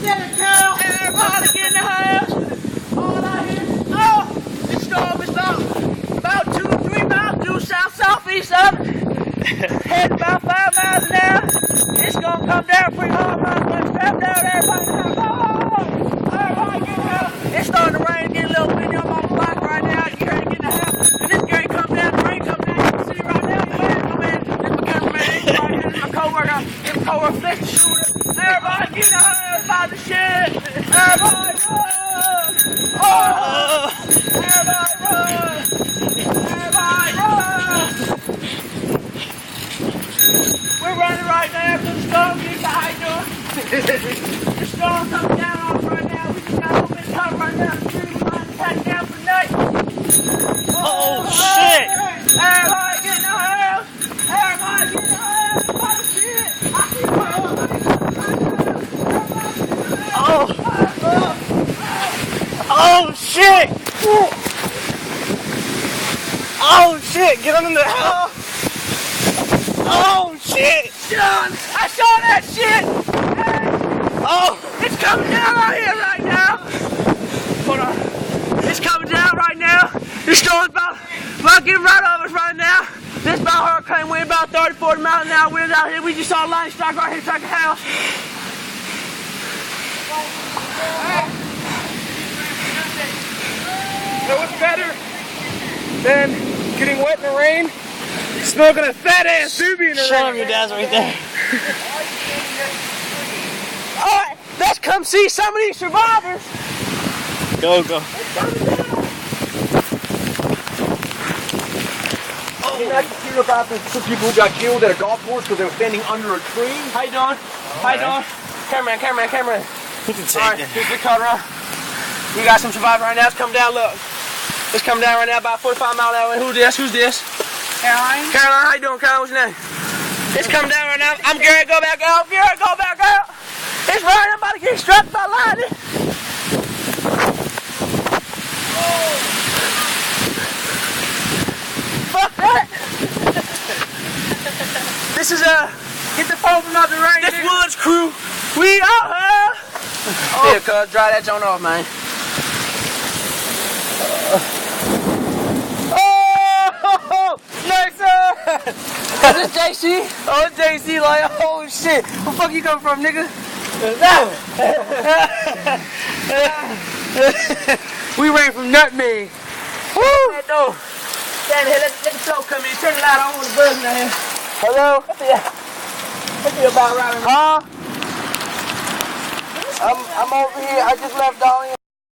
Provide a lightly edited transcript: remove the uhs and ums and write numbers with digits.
Everybody get in the house. All I hear, oh, this storm is about 2 or 3 miles due south-southeast of it. Heading about 5 miles an hour. It's gonna come down pretty hard. Might strap down everybody. Everybody get in the house. It's starting to rain, get a little windy on my block right now. You ready to get in the house? And this gate comes down, the rain comes down. You can see right now, the man come in. This my cameraman, this right here, this my co-worker. This my co-worker, flex shooter. Everybody get in the house about the shit. Everybody run! Oh! Everybody run! Everybody run! We're running right now because the storm gets high doing. The storm comes down on us right now. We just got a little bit of cover right now. The tree line is packed down for the night. Oh, shit! Everybody get in the house! Everybody get in the house! About the shit! I see Oh shit! Oh shit! Get under the house! Oh shit! Sean, I saw that shit! Oh! It's coming down out here right now! Hold on. It's coming down right now. The storm's about getting right over us right now. This about hurricane wind, about 30, 40 miles an hour winds out here. We just saw a lightning strike right here, strike a house. You know what's better than getting wet in the rain? Smoking a fat ass doobie in the Show him rain. your dad's right there. Alright, let's come see some of these survivors. Go. Did not hear about the two people who got killed at a golf course because they were standing under a tree? How you doing? How you doing? Cameraman. You can take Alright, it. here's the camera. We got some survivors right now. It's coming down, look. It's coming down right now about 45 miles an hour. Who's this? Caroline, how you doing, Caroline? What's your name? It's coming down right now. I'm getting ready to go back out. It's right. I'm about to get struck by lightning. Fuck that. This is get the phone from out the rain. This Woods crew. We out here. Here, cuz, dry that joint off, man. Oh, nice. Is this JC? Oh, it's JC, like, oh shit. Where the fuck you come from, nigga? We ran from Nutmeg. Woo! Stand here, let the show come in. Turn the light on with the buzz in here. Hello? What's it about right now? Huh? I'm over here. I just left all in.